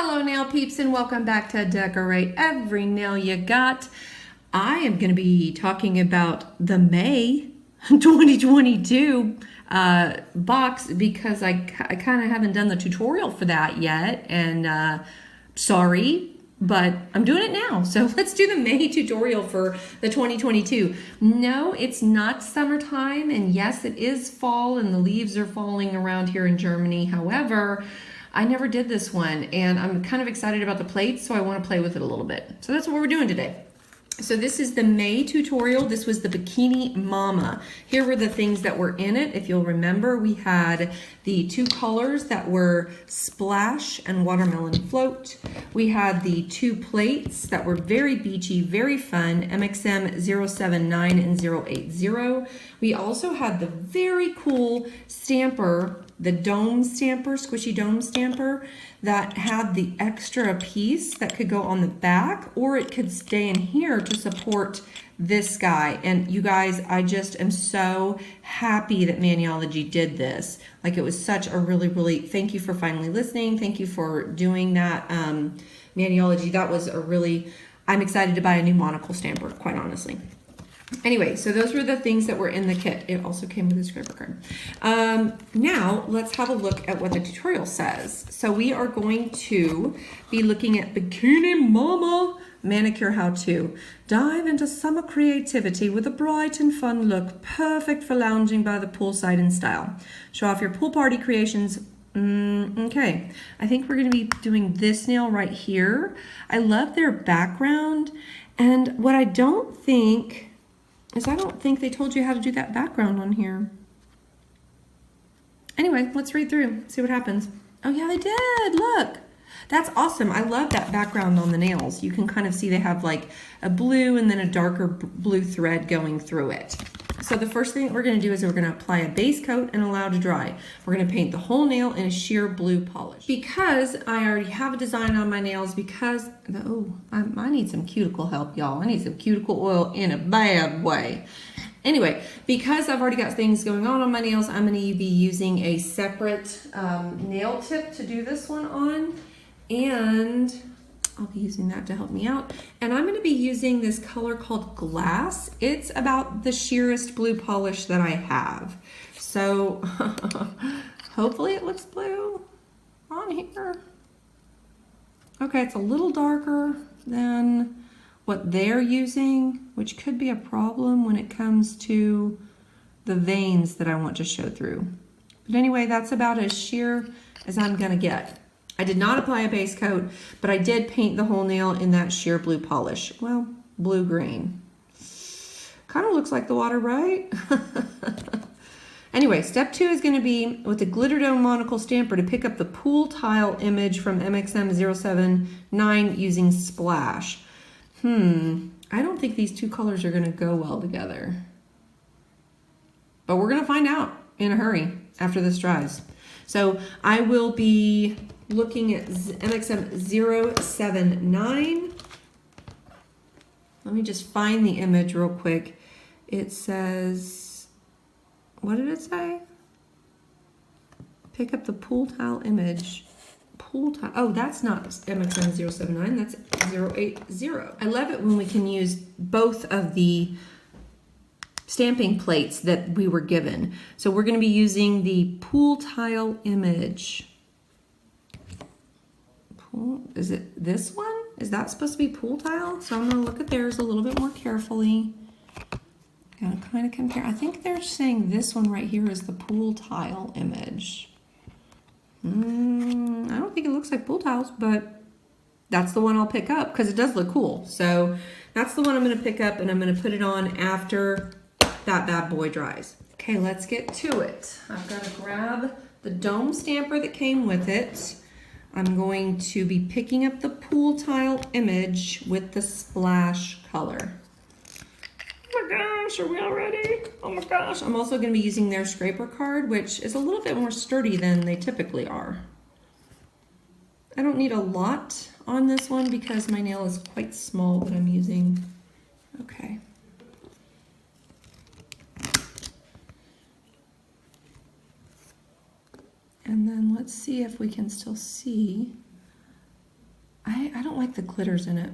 Hello nail peeps and welcome back to Decorate Every Nail You Got. I am going to be talking about the May 2022 box because I kind of haven't done the tutorial for that yet, and sorry, but I'm doing it now. So let's do the May tutorial for the 2022. No, it's not summertime, and yes, it is fall and the leaves are falling around here in Germany. However, I never did this one, and I'm kind of excited about the plates, so I want to play with it a little bit. So that's what we're doing today. So this is the May tutorial. This was the Bikini Mama. Here were the things that were in it. If you'll remember, we had the two colors that were Splash and Watermelon Float. We had the two plates that were very beachy, very fun, MXM079 and 080. We also had the very cool stamper, the dome stamper, squishy dome stamper, that had the extra piece that could go on the back, or it could stay in here to support this guy. And you guys, I just am so happy that Maniology did this. Like, it was such a really, thank you for finally listening. Thank you for doing that. Maniology, that was a really, I'm excited to buy a new monocle stamper, quite honestly. Anyway, so those were the things that were in the kit. It also came with a scraper card. Now, let's have a look at what the tutorial says. So we are going to be looking at Bikini Mama Manicure How-To. Dive into summer creativity with a bright and fun look, perfect for lounging by the poolside in style. Show off your pool party creations. Okay, I think we're going to be doing this nail right here. I love their background, and what I don't think is I don't think they told you how to do that background on here. Anyway, let's read through, see what happens. Oh yeah, they did, look. That's awesome. I love that background on the nails. You can kind of see they have like a blue and then a darker blue thread going through it. So the first thing we're going to do is we're going to apply a base coat and allow to dry. We're going to paint the whole nail in a sheer blue polish. Because I already have a design on my nails, because, oh, I need some cuticle help, y'all. I need some cuticle oil in a bad way. Anyway, because I've already got things going on my nails, I'm going to be using a separate nail tip to do this one on. And I'll be using that to help me out. And I'm going to be using this color called Glass. It's about the sheerest blue polish that I have. So hopefully it looks blue on here. Okay, it's a little darker than what they're using, which could be a problem when it comes to the veins that I want to show through. But anyway, that's about as sheer as I'm going to get. I did not apply a base coat, but I did paint the whole nail in that sheer blue polish. Well, blue-green. Kind of looks like the water, right? Anyway, step 2 is going to be with the Glitter Dome Monocle Stamper to pick up the pool tile image from MXM079 using Splash. I don't think these two colors are going to go well together. But we're going to find out in a hurry after this dries. So I will be looking at MXM079. Let me just find the image real quick. It says, what did it say? Pick up the pool tile image. Pool tile, oh, that's not MXM079, that's 080. I love it when we can use both of the stamping plates that we were given. So we're going to be using the pool tile image. Is it this one? Is that supposed to be pool tile? So I'm going to look at theirs a little bit more carefully. Going to kind of compare. I think they're saying this one right here is the pool tile image. I don't think it looks like pool tiles, but that's the one I'll pick up because it does look cool. So that's the one I'm going to pick up, and I'm going to put it on after that bad boy dries. Okay, let's get to it. I've got to grab the dome stamper that came with it. I'm going to be picking up the pool tile image with the Splash color. Oh my gosh, are we all ready? Oh my gosh. I'm also going to be using their scraper card, which is a little bit more sturdy than they typically are. I don't need a lot on this one because my nail is quite small that I'm using. Okay. And then let's see if we can still see I don't like the glitters in it.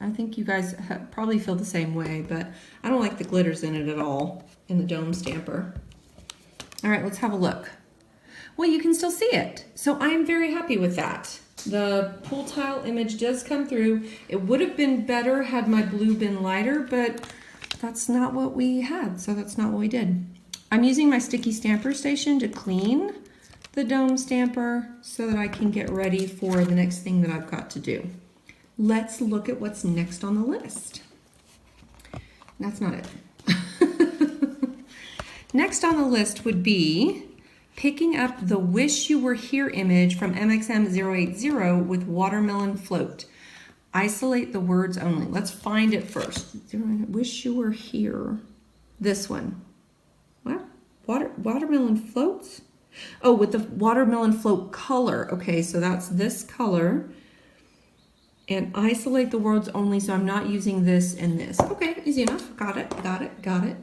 I think you guys probably feel the same way, but I don't like the glitters in it at all in the dome stamper. All right, let's have a look. Well, you can still see it. So I'm very happy with that. The pool tile image does come through. It would have been better had my blue been lighter, but that's not what we had, so that's not what we did. I'm using my sticky stamper station to clean the dome stamper so that I can get ready for the next thing that I've got to do. Let's look at what's next on the list. That's not it. Next on the list would be picking up the Wish You Were Here image from MXM080 with Watermelon Float. Isolate the words only. Let's find it first. Wish You Were Here. This one. What? Watermelon floats? Oh, with the watermelon float color. Okay, so that's this color. And isolate the words only, so I'm not using this and this. Okay, easy enough. Got it, got it, got it.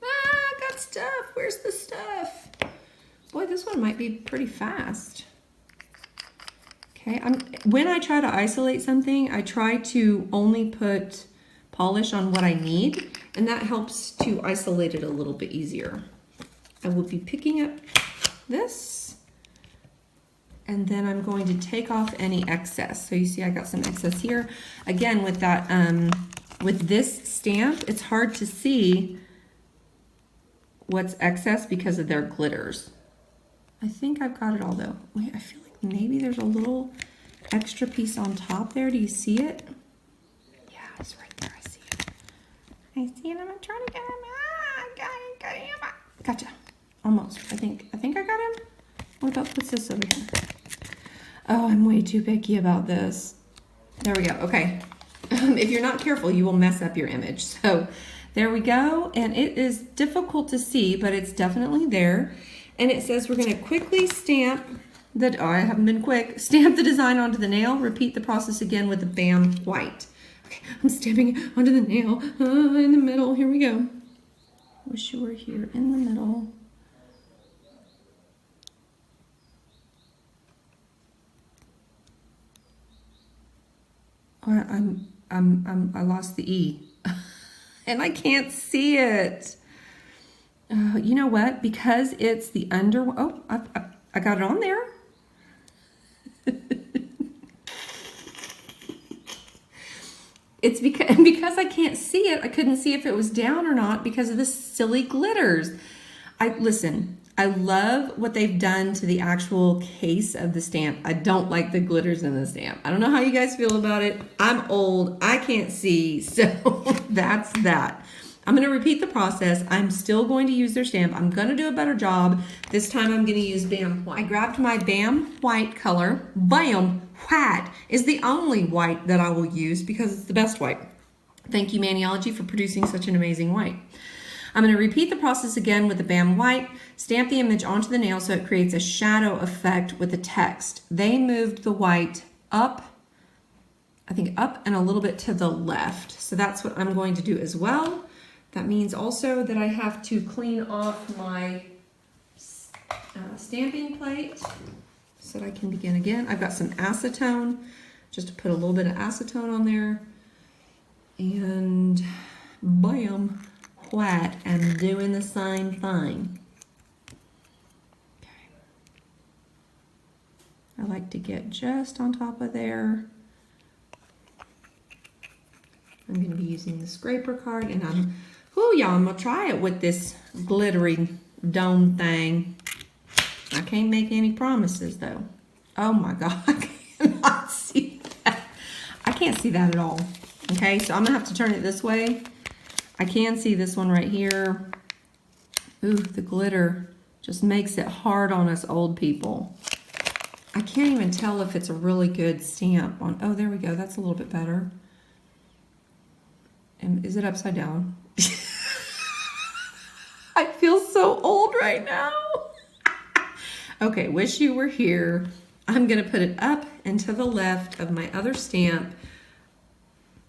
Ah, got stuff. Where's the stuff? Boy, this one might be pretty fast. Okay, when I try to isolate something, I try to only put polish on what I need, and that helps to isolate it a little bit easier. I will be picking up this, and then I'm going to take off any excess. So you see I got some excess here. Again, with that, with this stamp, it's hard to see what's excess because of their glitters. I think I've got it all though. Wait, I feel like maybe there's a little extra piece on top there. Do you see it? Yeah, it's right there. I see it. I see it. I'm trying to get him. Ah, got him. Gotcha. Almost. I think I got him. What about what's this over here? Oh, I'm way too picky about this. There we go. Okay. If you're not careful, you will mess up your image. So there we go. And it is difficult to see, but it's definitely there. And it says we're going to quickly stamp the, oh, I haven't been quick, stamp the design onto the nail. Repeat the process again with the BAM white. Okay, I'm stamping it onto the nail in the middle. Here we go. Wish you were here in the middle. I lost the E and I can't see it. You know what? Because it's the under, oh, I got it on there. It's because I can't see it. I couldn't see if it was down or not because of the silly glitters. Listen, I love what they've done to the actual case of the stamp. I don't like the glitters in the stamp. I don't know how you guys feel about it. I'm old. I can't see. So that's that. I'm going to repeat the process. I'm still going to use their stamp. I'm going to do a better job. This time I'm going to use BAM white. I grabbed my BAM white color. BAM white is the only white that I will use because it's the best white. Thank you, Maniology, for producing such an amazing white. I'm going to repeat the process again with the BAM white, stamp the image onto the nail so it creates a shadow effect with the text. They moved the white up, I think up and a little bit to the left. So that's what I'm going to do as well. That means also that I have to clean off my stamping plate so that I can begin again. I've got some acetone, just to put a little bit of acetone on there. And BAM white, I'm doing the same thing. Okay. I like to get just on top of there. I'm going to be using the scraper card, and I'm gonna try it with this glittery dome thing. I can't make any promises though. Oh my God, I cannot see that. I can't see that at all. Okay, so I'm gonna have to turn it this way. I can see this one right here. Ooh, the glitter just makes it hard on us old people. I can't even tell if it's a really good stamp on. Oh, there we go. That's a little bit better. And is it upside down? I feel so old right now. Okay, wish you were here. I'm gonna put it up and to the left of my other stamp.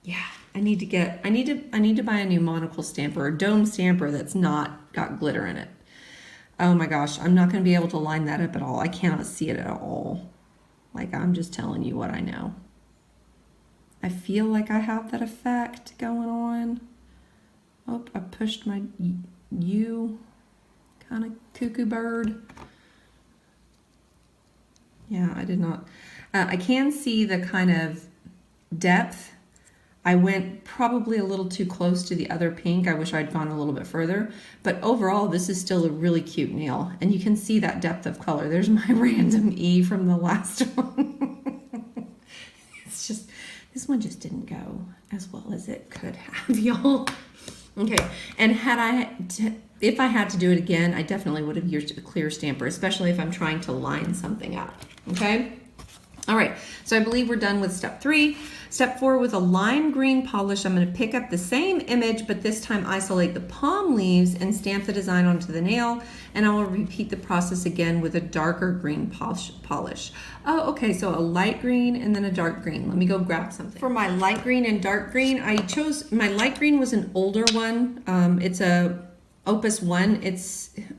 Yeah, I need to buy a new monocle stamper or dome stamper that's not got glitter in it. Oh my gosh, I'm not gonna be able to line that up at all. I cannot see it at all. Like, I'm just telling you what I know. I feel like I have that effect going on. Oh, I pushed my U, kind of cuckoo bird. Yeah, I did not. I can see the kind of depth. I went probably a little too close to the other pink. I wish I'd gone a little bit further. But overall, this is still a really cute nail. And you can see that depth of color. There's my random E from the last one. It's just, this one just didn't go as well as it could have, y'all. Okay, and if I had to do it again, I definitely would have used a clear stamper, especially if I'm trying to line something up, okay? All right, so I believe we're done with step 3. Step 4, with a lime green polish, I'm going to pick up the same image, but this time isolate the palm leaves and stamp the design onto the nail, and I will repeat the process again with a darker green polish. Oh, okay, so a light green and then a dark green. Let me go grab something. For my light green and dark green, I chose, my light green was an older one. It's a Opus 1.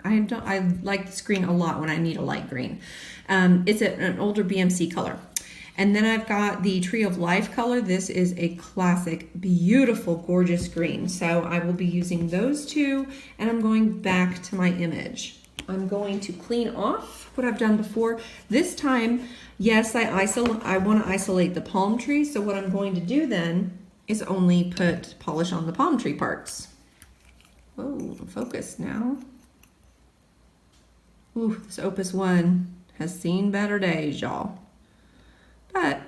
I like this green a lot when I need a light green. It's an older BMC color. And then I've got the Tree of Life color. This is a classic, beautiful, gorgeous green. So I will be using those two, and I'm going back to my image. I'm going to clean off what I've done before. This time, yes, I want to isolate the palm tree. So what I'm going to do then is only put polish on the palm tree parts. Whoa, focus now. Ooh, this Opus 1 has seen better days, y'all. But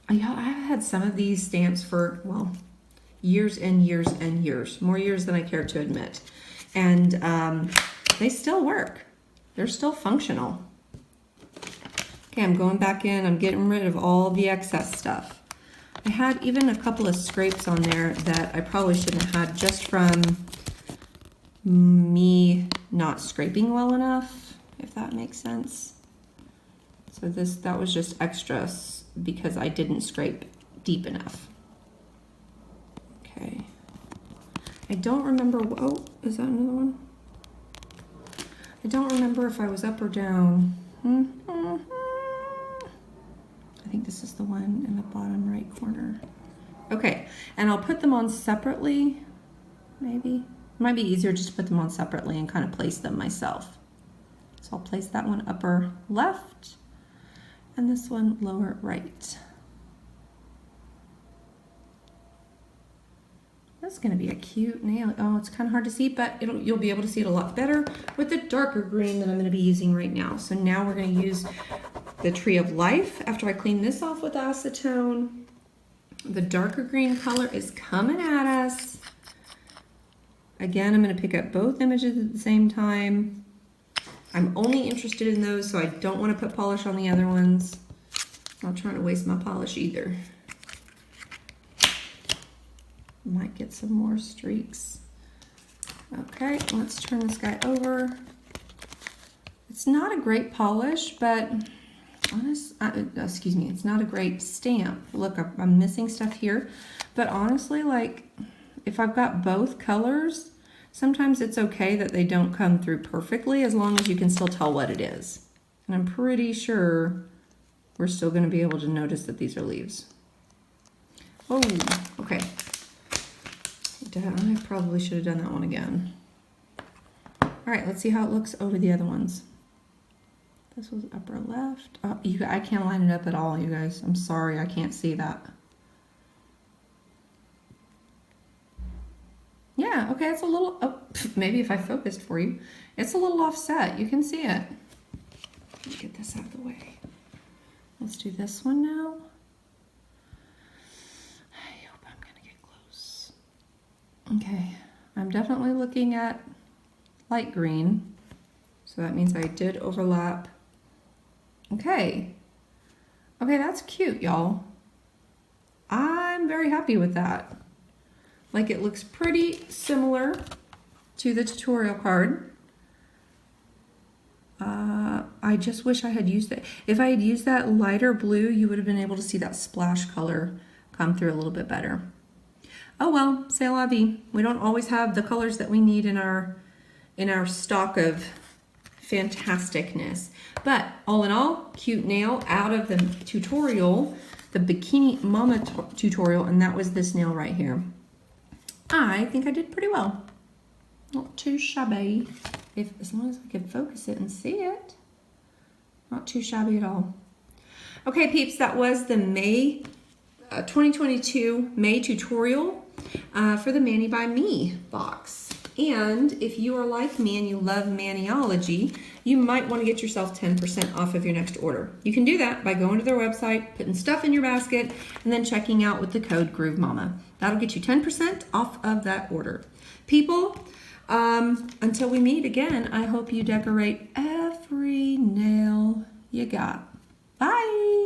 I've had some of these stamps for, well, years and years and years. More years than I care to admit. And they still work. They're still functional. Okay, I'm going back in. I'm getting rid of all the excess stuff. I had even a couple of scrapes on there that I probably shouldn't have had just from me not scraping well enough, if that makes sense. So that was just extra because I didn't scrape deep enough. Okay. I don't remember, oh, is that another one? I don't remember if I was up or down. I think this is the one in the bottom right corner. Okay, and I'll put them on separately, maybe. It might be easier just to put them on separately and kind of place them myself. So I'll place that one upper left and this one lower right. That's going to be a cute nail. Oh, it's kind of hard to see, but you'll be able to see it a lot better with the darker green that I'm going to be using right now. So now we're going to use the Tree of Life after I clean this off with acetone. The darker green color is coming at us. Again, I'm going to pick up both images at the same time. I'm only interested in those, so I don't want to put polish on the other ones. I'm not trying to waste my polish either. Might get some more streaks. Okay, let's turn this guy over. It's not a great polish, but excuse me, it's not a great stamp. Look, I'm missing stuff here, but honestly, like, if I've got both colors, sometimes it's okay that they don't come through perfectly as long as you can still tell what it is. And I'm pretty sure we're still going to be able to notice that these are leaves. Oh, okay. I probably should have done that one again. All right, let's see how it looks over the other ones. This was upper left. Oh, I can't line it up at all, you guys. I'm sorry, I can't see that. Yeah, okay, it's a little, oh, maybe if I focused for you, it's a little offset. You can see it. Let's get this out of the way. Let's do this one now. I hope I'm gonna get close. Okay, I'm definitely looking at light green. So that means I did overlap. Okay. Okay, that's cute, y'all. I'm very happy with that. Like, it looks pretty similar to the tutorial card. I just wish I had used it. If I had used that lighter blue, you would have been able to see that splash color come through a little bit better. Oh well, c'est la vie. We don't always have the colors that we need in our stock of fantasticness. But all in all, cute nail out of the tutorial, the Bikini Mama tutorial, and that was this nail right here. I think I did pretty well. Not too shabby, as long as I can focus it and see it. Not too shabby at all. Okay, peeps, that was the May 2022 May tutorial for the Mani by Me box. And if you are like me and you love Maniology, you might want to get yourself 10% off of your next order. You can do that by going to their website, putting stuff in your basket, and then checking out with the code Groove Mama. That'll get you 10% off of that order. People, until we meet again, I hope you decorate every nail you got. Bye!